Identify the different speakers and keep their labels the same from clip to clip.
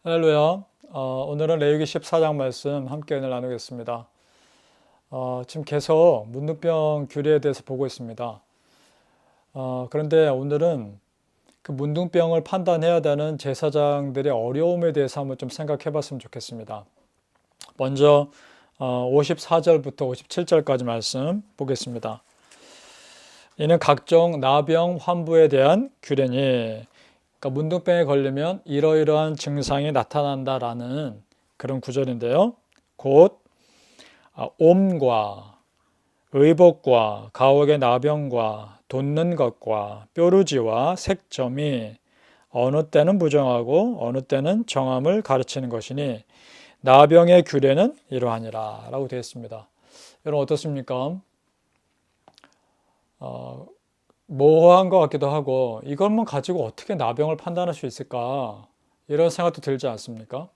Speaker 1: 할렐루야. 오늘은 레위기 14장 말씀 함께 오늘 나누겠습니다. 지금 계속 문둥병 규례에 대해서 보고 있습니다. 그런데 오늘은 그 문둥병을 판단해야 되는 제사장들의 어려움에 대해서 한번 좀 생각해 봤으면 좋겠습니다. 먼저 54절부터 57절까지 말씀 보겠습니다. 이는 각종 나병 환부에 대한 규례니, 그러니까 문둥병에 걸리면 이러이러한 증상이 나타난다라는 그런 구절인데요. 곧 옴과 의복과 가옥의 나병과 돋는 것과 뾰루지와 색점이 어느 때는 부정하고 어느 때는 정함을 가르치는 것이니 나병의 규례는 이러하니라 라고 되어 있습니다. 여러분 어떻습니까? 모호한 것 같기도 하고 이것만 가지고 어떻게 나병을 판단할 수 있을까 이런 생각도 들지 않습니까?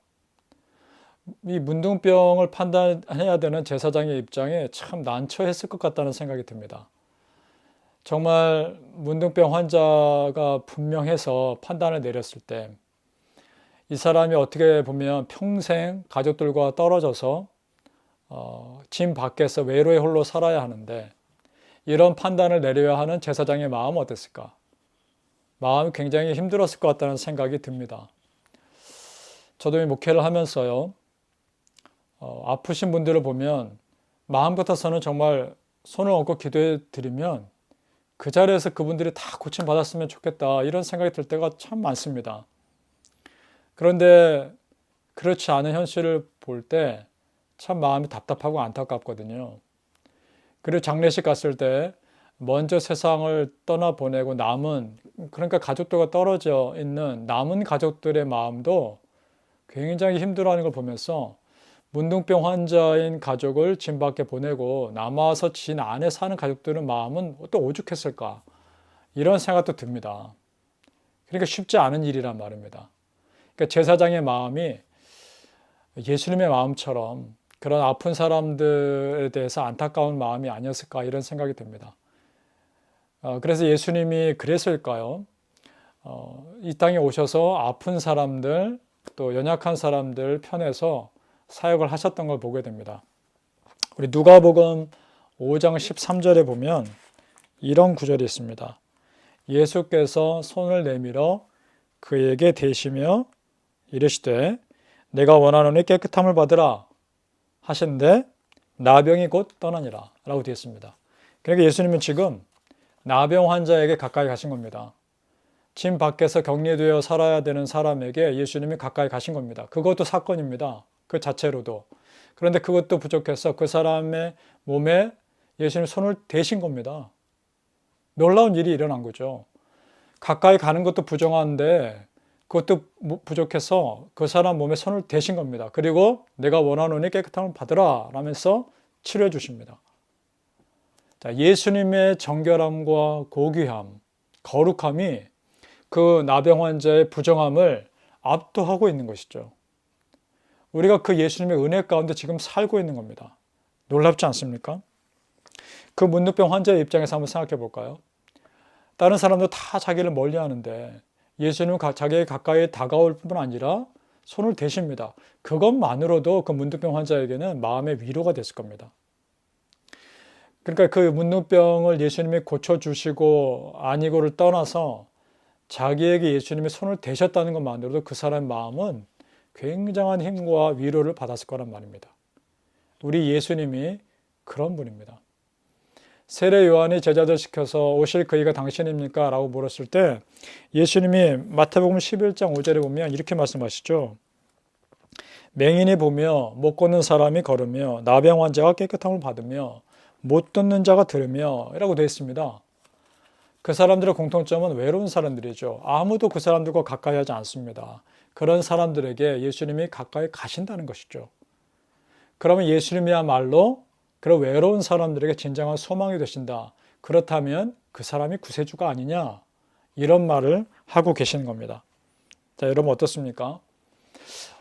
Speaker 1: 이 문둥병을 판단해야 되는 제사장의 입장에 참 난처했을 것 같다는 생각이 듭니다. 정말 문둥병 환자가 분명해서 판단을 내렸을 때 이 사람이 어떻게 보면 평생 가족들과 떨어져서 집 밖에서 외로이 홀로 살아야 하는데 이런 판단을 내려야 하는 제사장의 마음은 어땠을까? 마음이 굉장히 힘들었을 것 같다는 생각이 듭니다. 저도 이 목회를 하면서요, 아프신 분들을 보면 마음 같아서는 정말 손을 얹고 기도해 드리면 그 자리에서 그분들이 다 고침 받았으면 좋겠다 이런 생각이 들 때가 참 많습니다. 그런데 그렇지 않은 현실을 볼 때 참 마음이 답답하고 안타깝거든요. 그리고 장례식 갔을 때 먼저 세상을 떠나보내고 남은, 그러니까 가족들과 떨어져 있는 남은 가족들의 마음도 굉장히 힘들어하는 걸 보면서 문둥병 환자인 가족을 집 밖에 보내고 남아서 진 안에 사는 가족들의 마음은 또 오죽했을까 이런 생각도 듭니다. 그러니까 쉽지 않은 일이란 말입니다. 그러니까 제사장의 마음이 예수님의 마음처럼 그런 아픈 사람들에 대해서 안타까운 마음이 아니었을까 이런 생각이 듭니다. 그래서 예수님이 그랬을까요? 이 땅에 오셔서 아픈 사람들 또 연약한 사람들 편에서 사역을 하셨던 걸 보게 됩니다. 우리 누가복음 5장 13절에 보면 이런 구절이 있습니다. 예수께서 손을 내밀어 그에게 대시며 이르시되 내가 원하노니 깨끗함을 받으라 하신데 나병이 곧 떠나니라 라고 되어 있습니다. 그러니까 예수님은 지금 나병 환자에게 가까이 가신 겁니다. 집 밖에서 격리되어 살아야 되는 사람에게 예수님이 가까이 가신 겁니다. 그것도 사건입니다. 그 자체로도. 그런데 그것도 부족해서 그 사람의 몸에 예수님 손을 대신 겁니다. 놀라운 일이 일어난 거죠. 가까이 가는 것도 부정한데 그것도 부족해서 그 사람 몸에 손을 대신 겁니다. 그리고 내가 원하노니 깨끗함을 받으라 라면서 치료해 주십니다. 자, 예수님의 정결함과 고귀함, 거룩함이 그 나병 환자의 부정함을 압도하고 있는 것이죠. 우리가 그 예수님의 은혜 가운데 지금 살고 있는 겁니다. 놀랍지 않습니까? 그 문둥병 환자의 입장에서 한번 생각해 볼까요? 다른 사람도 다 자기를 멀리 하는데 예수님은 자기에게 가까이 다가올 뿐만 아니라 손을 대십니다. 그것만으로도 그 문둥병 환자에게는 마음의 위로가 됐을 겁니다. 그러니까 그 문둥병을 예수님이 고쳐주시고 아니고를 떠나서 자기에게 예수님이 손을 대셨다는 것만으로도 그 사람의 마음은 굉장한 힘과 위로를 받았을 거란 말입니다. 우리 예수님이 그런 분입니다. 세례 요한이 제자들 시켜서 오실 그이가 당신입니까? 라고 물었을 때 예수님이 마태복음 11장 5절에 보면 이렇게 말씀하시죠. 맹인이 보며 못 걷는 사람이 걸으며 나병 환자가 깨끗함을 받으며 못 듣는 자가 들으며 이라고 되어 있습니다. 그 사람들의 공통점은 외로운 사람들이죠. 아무도 그 사람들과 가까이 하지 않습니다. 그런 사람들에게 예수님이 가까이 가신다는 것이죠. 그러면 예수님이야말로 그런 외로운 사람들에게 진정한 소망이 되신다. 그렇다면 그 사람이 구세주가 아니냐? 이런 말을 하고 계시는 겁니다. 자, 여러분 어떻습니까?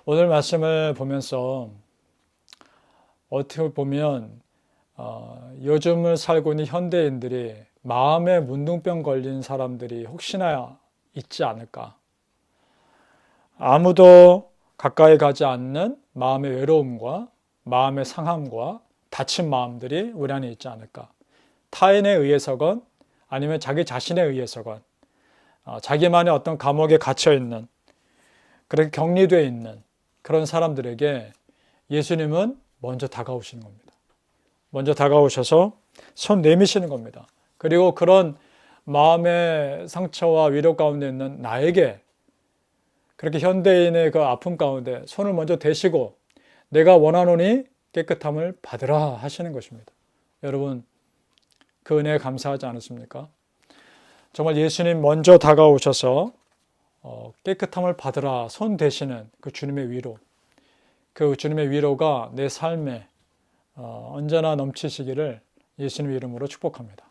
Speaker 1: 오늘 말씀을 보면서 어떻게 보면 요즘을 살고 있는 현대인들이 마음에 문둥병 걸린 사람들이 혹시나 있지 않을까? 아무도 가까이 가지 않는 마음의 외로움과 마음의 상함과 다친 마음들이 우리 안에 있지 않을까. 타인에 의해서건 아니면 자기 자신에 의해서건 자기만의 어떤 감옥에 갇혀 있는, 그렇게 격리되어 있는 그런 사람들에게 예수님은 먼저 다가오시는 겁니다. 먼저 다가오셔서 손 내미시는 겁니다. 그리고 그런 마음의 상처와 위로 가운데 있는 나에게 그렇게 현대인의 그 아픔 가운데 손을 먼저 대시고 내가 원하노니 깨끗함을 받으라 하시는 것입니다. 여러분, 그 은혜에 감사하지 않으십니까? 정말 예수님 먼저 다가오셔서 깨끗함을 받으라 손 대시는 그 주님의 위로, 그 주님의 위로가 내 삶에 언제나 넘치시기를 예수님의 이름으로 축복합니다.